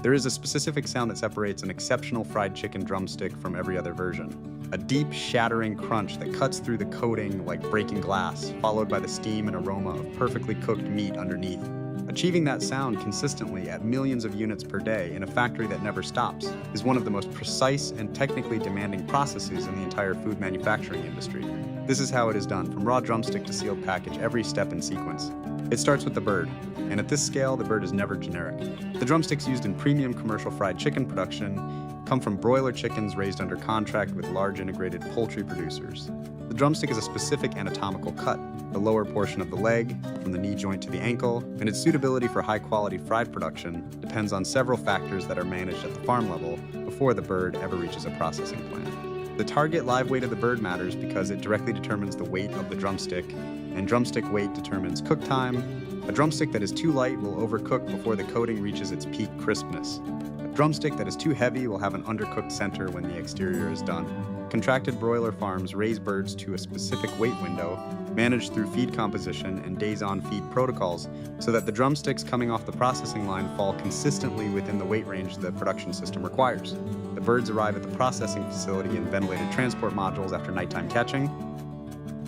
There is a specific sound that separates an exceptional fried chicken drumstick from every other version. A deep, shattering crunch that cuts through the coating like breaking glass, followed by the steam and aroma of perfectly cooked meat underneath. Achieving that sound consistently at millions of units per day in a factory that never stops is one of the most precise and technically demanding processes in the entire food manufacturing industry. This is how it is done, from raw drumstick to sealed package, every step in sequence. It starts with the bird, and at this scale, the bird is never generic. The drumsticks used in premium commercial fried chicken production come from broiler chickens raised under contract with large integrated poultry producers. The drumstick is a specific anatomical cut, the lower portion of the leg, from the knee joint to the ankle, and its suitability for high-quality fried production depends on several factors that are managed at the farm level before the bird ever reaches a processing plant. The target live weight of the bird matters because it directly determines the weight of the drumstick, and drumstick weight determines cook time. A drumstick that is too light will overcook before the coating reaches its peak crispness. A drumstick that is too heavy will have an undercooked center when the exterior is done. Contracted broiler farms raise birds to a specific weight window, managed through feed composition and days-on-feed protocols, so that the drumsticks coming off the processing line fall consistently within the weight range the production system requires. The birds arrive at the processing facility in ventilated transport modules after nighttime catching,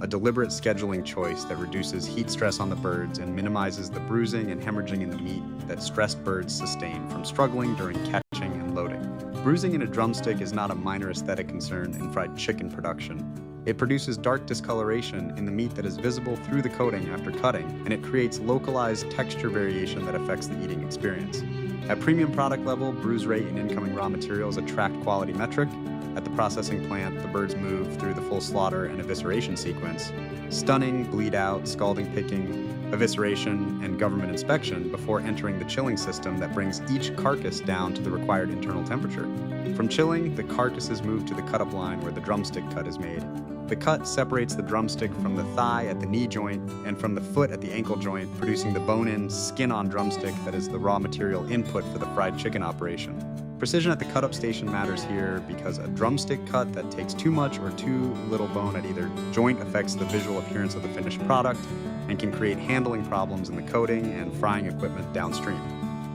a deliberate scheduling choice that reduces heat stress on the birds and minimizes the bruising and hemorrhaging in the meat that stressed birds sustain from struggling during catching and loading. Bruising in a drumstick is not a minor aesthetic concern in fried chicken production. It produces dark discoloration in the meat that is visible through the coating after cutting, and it creates localized texture variation that affects the eating experience. At premium product level, bruise rate and incoming raw materials attract quality metric. At the processing plant, the birds move through the full slaughter and evisceration sequence, stunning, bleed out, scalding, picking, evisceration, and government inspection before entering the chilling system that brings each carcass down to the required internal temperature. From chilling, the carcasses move to the cut-up line where the drumstick cut is made. The cut separates the drumstick from the thigh at the knee joint and from the foot at the ankle joint, producing the bone-in, skin-on drumstick that is the raw material input for the fried chicken operation. Precision at the cut-up station matters here because a drumstick cut that takes too much or too little bone at either joint affects the visual appearance of the finished product and can create handling problems in the coating and frying equipment downstream.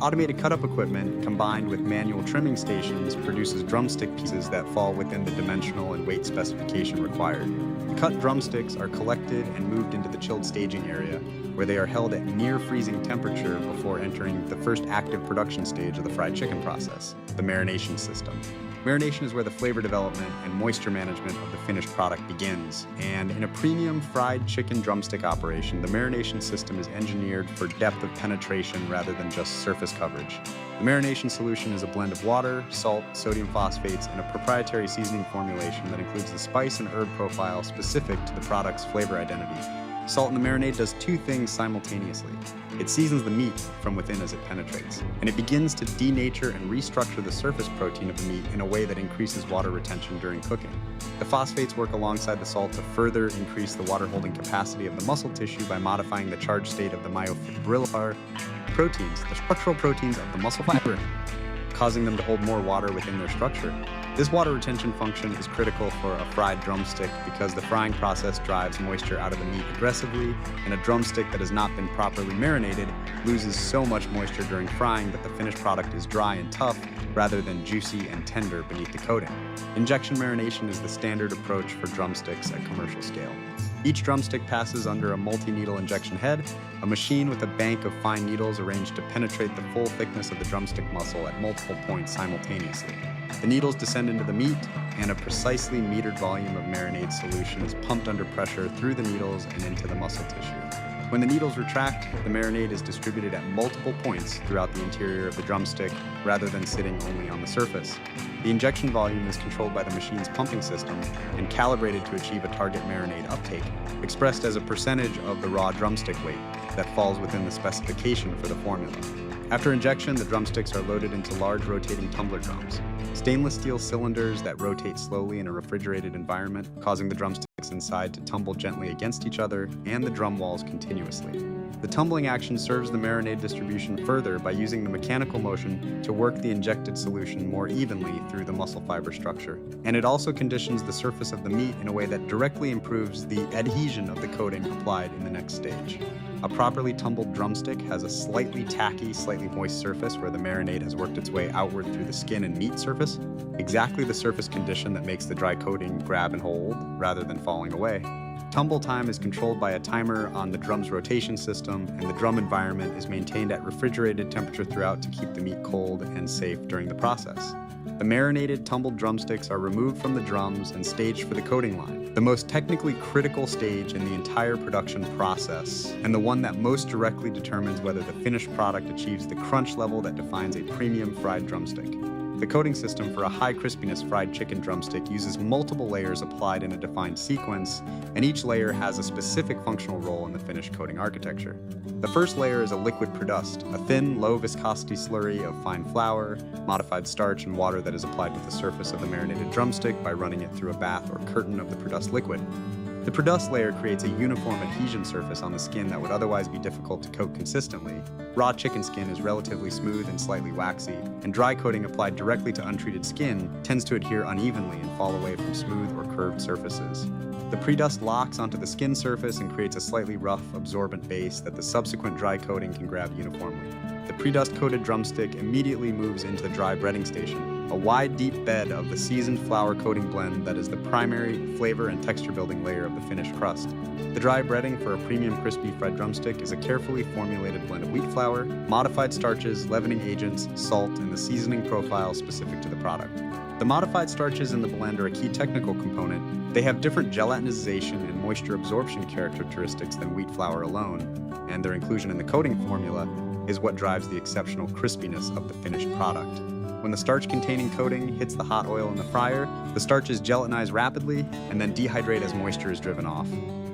Automated cut-up equipment combined with manual trimming stations produces drumstick pieces that fall within the dimensional and weight specification required. The cut drumsticks are collected and moved into the chilled staging area, where they are held at near freezing temperature before entering the first active production stage of the fried chicken process, the marination system. Marination is where the flavor development and moisture management of the finished product begins, and in a premium fried chicken drumstick operation, the marination system is engineered for depth of penetration rather than just surface coverage. The marination solution is a blend of water, salt, sodium phosphates, and a proprietary seasoning formulation that includes the spice and herb profile specific to the product's flavor identity. Salt in the marinade does two things simultaneously. It seasons the meat from within as it penetrates, and it begins to denature and restructure the surface protein of the meat in a way that increases water retention during cooking. The phosphates work alongside the salt to further increase the water-holding capacity of the muscle tissue by modifying the charge state of the myofibrillar proteins, the structural proteins of the muscle fiber, causing them to hold more water within their structure. This water retention function is critical for a fried drumstick because the frying process drives moisture out of the meat aggressively, and a drumstick that has not been properly marinated loses so much moisture during frying that the finished product is dry and tough rather than juicy and tender beneath the coating. Injection marination is the standard approach for drumsticks at commercial scale. Each drumstick passes under a multi-needle injection head, a machine with a bank of fine needles arranged to penetrate the full thickness of the drumstick muscle at multiple points simultaneously. The needles descend into the meat, and a precisely metered volume of marinade solution is pumped under pressure through the needles and into the muscle tissue. When the needles retract, the marinade is distributed at multiple points throughout the interior of the drumstick rather than sitting only on the surface. The injection volume is controlled by the machine's pumping system and calibrated to achieve a target marinade uptake, expressed as a percentage of the raw drumstick weight that falls within the specification for the formula. After injection, the drumsticks are loaded into large rotating tumbler drums, stainless steel cylinders that rotate slowly in a refrigerated environment, causing the drumsticks inside to tumble gently against each other and the drum walls continuously. The tumbling action serves the marinade distribution further by using the mechanical motion to work the injected solution more evenly through the muscle fiber structure. And it also conditions the surface of the meat in a way that directly improves the adhesion of the coating applied in the next stage. A properly tumbled drumstick has a slightly tacky, slightly moist surface where the marinade has worked its way outward through the skin and meat surface, exactly the surface condition that makes the dry coating grab and hold rather than falling away. Tumble time is controlled by a timer on the drum's rotation system, and the drum environment is maintained at refrigerated temperature throughout to keep the meat cold and safe during the process. The marinated, tumbled drumsticks are removed from the drums and staged for the coating line, the most technically critical stage in the entire production process, and the one that most directly determines whether the finished product achieves the crunch level that defines a premium fried drumstick. The coating system for a high crispiness fried chicken drumstick uses multiple layers applied in a defined sequence, and each layer has a specific functional role in the finished coating architecture. The first layer is a liquid produst, a thin, low viscosity slurry of fine flour, modified starch, and water that is applied to the surface of the marinated drumstick by running it through a bath or curtain of the produst liquid. The produst layer creates a uniform adhesion surface on the skin that would otherwise be difficult to coat consistently. Raw chicken skin is relatively smooth and slightly waxy, and dry coating applied directly to untreated skin tends to adhere unevenly and fall away from smooth or curved surfaces. The pre-dust locks onto the skin surface and creates a slightly rough, absorbent base that the subsequent dry coating can grab uniformly. The pre-dust coated drumstick immediately moves into the dry breading station, a wide, deep bed of the seasoned flour coating blend that is the primary flavor and texture building layer of the finished crust. The dry breading for a premium crispy fried drumstick is a carefully formulated blend of wheat flour, modified starches, leavening agents, salt, and the seasoning profile specific to the product. The modified starches in the blend are a key technical component. They have different gelatinization and moisture absorption characteristics than wheat flour alone, and their inclusion in the coating formula is what drives the exceptional crispiness of the finished product. When the starch-containing coating hits the hot oil in the fryer, the starches gelatinize rapidly and then dehydrate as moisture is driven off,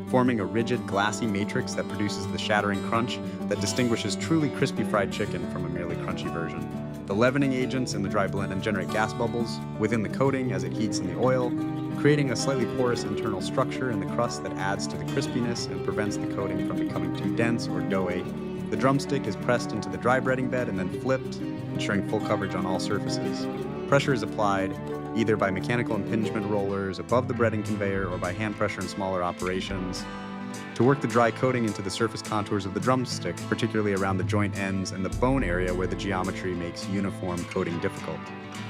forming a rigid, glassy matrix that produces the shattering crunch that distinguishes truly crispy fried chicken from a merely crunchy version. The leavening agents in the dry blend generate gas bubbles within the coating as it heats in the oil, creating a slightly porous internal structure in the crust that adds to the crispiness and prevents the coating from becoming too dense or doughy. The drumstick is pressed into the dry breading bed and then flipped, ensuring full coverage on all surfaces. Pressure is applied either by mechanical impingement rollers above the breading conveyor or by hand pressure in smaller operations to work the dry coating into the surface contours of the drumstick, particularly around the joint ends and the bone area where the geometry makes uniform coating difficult.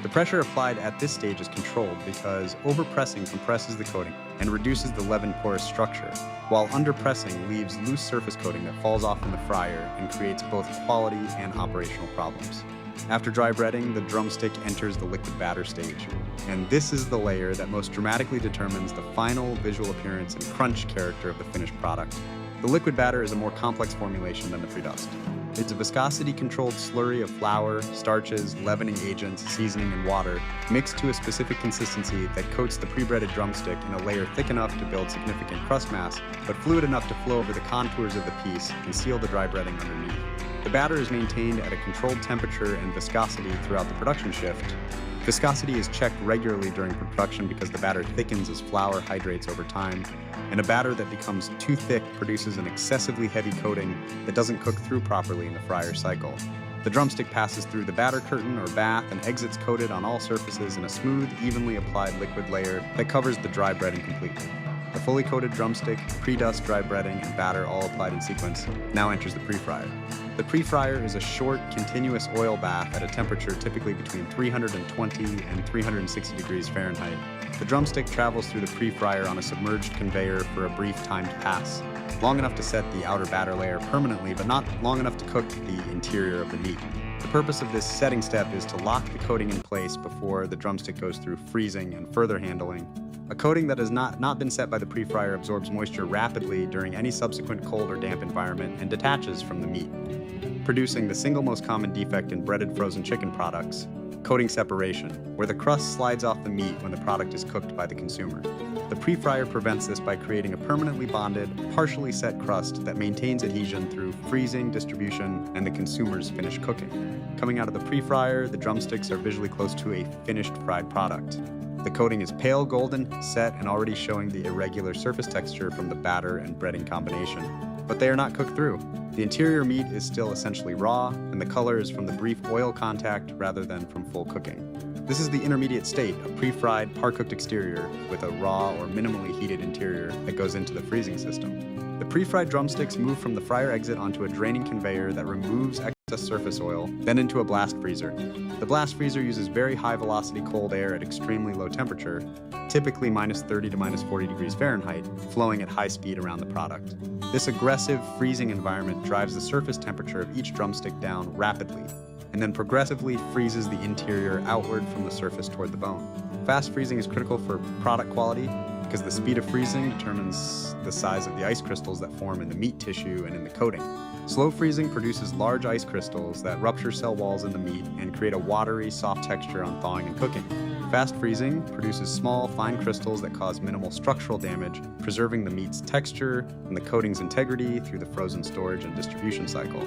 The pressure applied at this stage is controlled because overpressing compresses the coating and reduces the leaven porous structure, while underpressing leaves loose surface coating that falls off in the fryer and creates both quality and operational problems. After dry breading, the drumstick enters the liquid batter stage, and this is the layer that most dramatically determines the final visual appearance and crunch character of the finished product. The liquid batter is a more complex formulation than the pre-dust. It's a viscosity-controlled slurry of flour, starches, leavening agents, seasoning, and water, mixed to a specific consistency that coats the pre-breaded drumstick in a layer thick enough to build significant crust mass, but fluid enough to flow over the contours of the piece and seal the dry breading underneath. The batter is maintained at a controlled temperature and viscosity throughout the production shift. Viscosity is checked regularly during production because the batter thickens as flour hydrates over time, and a batter that becomes too thick produces an excessively heavy coating that doesn't cook through properly in the fryer cycle. The drumstick passes through the batter curtain or bath and exits coated on all surfaces in a smooth, evenly applied liquid layer that covers the dry breading completely. The fully coated drumstick, pre-dust, dry breading, and batter all applied in sequence now enters the pre-fryer. The pre-fryer is a short, continuous oil bath at a temperature typically between 320 and 360 degrees Fahrenheit. The drumstick travels through the pre-fryer on a submerged conveyor for a brief timed pass, long enough to set the outer batter layer permanently, but not long enough to cook the interior of the meat. The purpose of this setting step is to lock the coating in place before the drumstick goes through freezing and further handling. A coating that has not been set by the pre-fryer absorbs moisture rapidly during any subsequent cold or damp environment and detaches from the meat, producing the single most common defect in breaded frozen chicken products, coating separation, where the crust slides off the meat when the product is cooked by the consumer. The pre-fryer prevents this by creating a permanently bonded, partially set crust that maintains adhesion through freezing, distribution, and the consumer's finished cooking. Coming out of the pre-fryer, the drumsticks are visually close to a finished fried product. The coating is pale golden, set, and already showing the irregular surface texture from the batter and breading combination. but they are not cooked through. The interior meat is still essentially raw, and the color is from the brief oil contact rather than from full cooking. This is the intermediate state, a pre-fried, par-cooked exterior with a raw or minimally heated interior that goes into the freezing system. The pre-fried drumsticks move from the fryer exit onto a draining conveyor that removes excess surface oil, then into a blast freezer. The blast freezer uses very high-velocity cold air at extremely low temperature, typically -30 to -40 degrees Fahrenheit, flowing at high speed around the product. This aggressive freezing environment drives the surface temperature of each drumstick down rapidly, and then progressively freezes the interior outward from the surface toward the bone. Fast freezing is critical for product quality because the speed of freezing determines the size of the ice crystals that form in the meat tissue and in the coating. Slow freezing produces large ice crystals that rupture cell walls in the meat and create a watery, soft texture on thawing and cooking. Fast freezing produces small, fine crystals that cause minimal structural damage, preserving the meat's texture and the coating's integrity through the frozen storage and distribution cycle.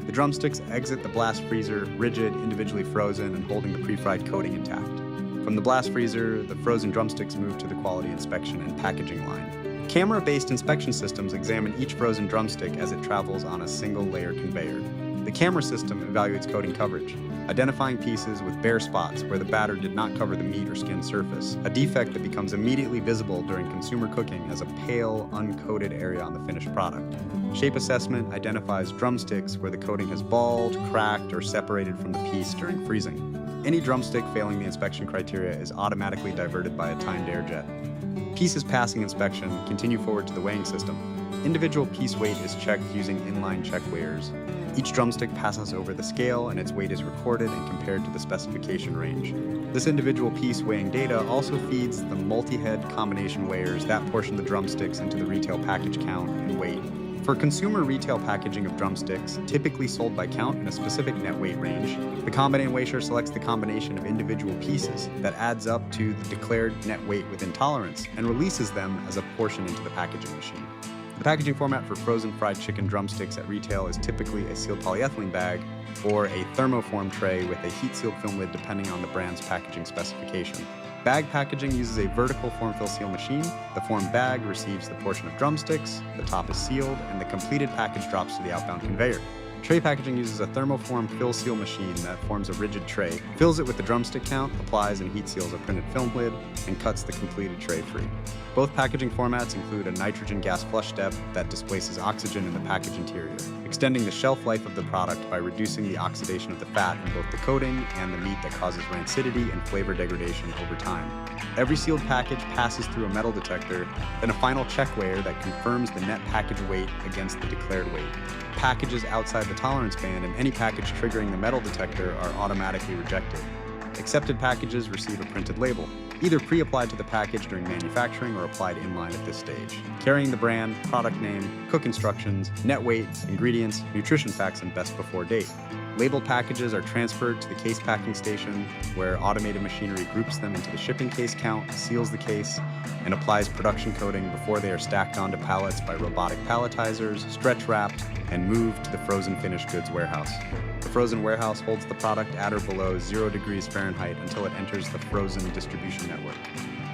The drumsticks exit the blast freezer rigid, individually frozen, and holding the pre-fried coating intact. From the blast freezer, the frozen drumsticks move to the quality inspection and packaging line. Camera-based inspection systems examine each frozen drumstick as it travels on a single-layer conveyor. The camera system evaluates coating coverage, identifying pieces with bare spots where the batter did not cover the meat or skin surface, a defect that becomes immediately visible during consumer cooking as a pale, uncoated area on the finished product. Shape assessment identifies drumsticks where the coating has balled, cracked, or separated from the piece during freezing. Any drumstick failing the inspection criteria is automatically diverted by a timed air jet. Pieces passing inspection continue forward to the weighing system. Individual piece weight is checked using inline check weighers. Each drumstick passes over the scale and its weight is recorded and compared to the specification range. This individual piece weighing data also feeds the multi-head combination weighers that portion the drumsticks into the retail package count and weight. For consumer retail packaging of drumsticks, typically sold by count in a specific net weight range, the combination weighter selects the combination of individual pieces that adds up to the declared net weight within tolerance and releases them as a portion into the packaging machine. The packaging format for frozen fried chicken drumsticks at retail is typically a sealed polyethylene bag or a thermoform tray with a heat-sealed film lid depending on the brand's packaging specification. Bag packaging uses a vertical form-fill seal machine. The formed bag receives the portion of drumsticks, the top is sealed, and the completed package drops to the outbound conveyor. Tray packaging uses a thermoform fill seal machine that forms a rigid tray, fills it with the drumstick count, applies and heat seals a printed film lid, and cuts the completed tray free. Both packaging formats include a nitrogen gas flush step that displaces oxygen in the package interior, extending the shelf life of the product by reducing the oxidation of the fat in both the coating and the meat that causes rancidity and flavor degradation over time. Every sealed package passes through a metal detector, then a final check weigher that confirms the net package weight against the declared weight. Packages outside the tolerance band and any package triggering the metal detector are automatically rejected. Accepted packages receive a printed label, either pre-applied to the package during manufacturing or applied inline at this stage, carrying the brand, product name, cook instructions, net weight, ingredients, nutrition facts, and best before date. Labeled packages are transferred to the case packing station, where automated machinery groups them into the shipping case count, seals the case, and applies production coating before they are stacked onto pallets by robotic palletizers, stretch wrapped, and moved to the frozen finished goods warehouse. The frozen warehouse holds the product at or below 0 degrees Fahrenheit until it enters the frozen distribution network.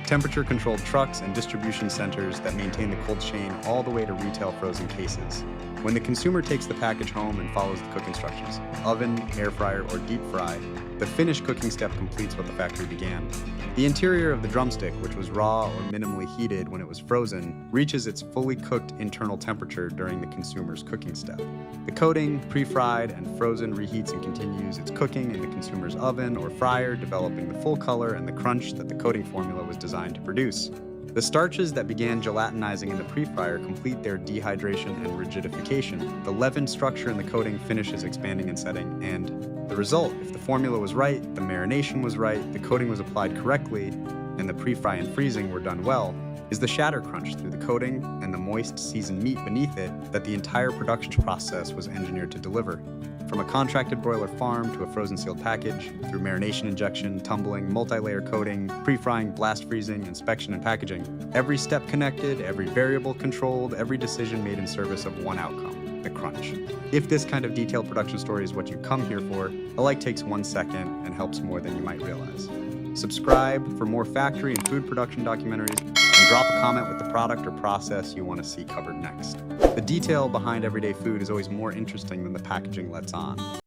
Temperature-controlled trucks and distribution centers that maintain the cold chain all the way to retail frozen cases. When the consumer takes the package home and follows the cook instructions, oven, air fryer, or deep fry, the finished cooking step completes what the factory began. The interior of the drumstick, which was raw or minimally heated when it was frozen, reaches its fully cooked internal temperature during the consumer's cooking step. The coating, pre-fried and frozen, reheats and continues its cooking in the consumer's oven or fryer, developing the full color and the crunch that the coating formula was designed to produce. The starches that began gelatinizing in the pre-fryer complete their dehydration and rigidification. The leavened structure in the coating finishes expanding and setting, and the result, if the formula was right, the marination was right, the coating was applied correctly, and the pre-fry and freezing were done well, is the shatter crunch through the coating and the moist seasoned meat beneath it that the entire production process was engineered to deliver. From a contracted broiler farm to a frozen sealed package, through marination injection, tumbling, multi-layer coating, pre-frying, blast freezing, inspection, and packaging, every step connected, every variable controlled, every decision made in service of one outcome, the crunch. If this kind of detailed production story is what you come here for, a like takes 1 second and helps more than you might realize. Subscribe for more factory and food production documentaries, and and drop a comment with the product or process you want to see covered next. The detail behind everyday food is always more interesting than the packaging lets on.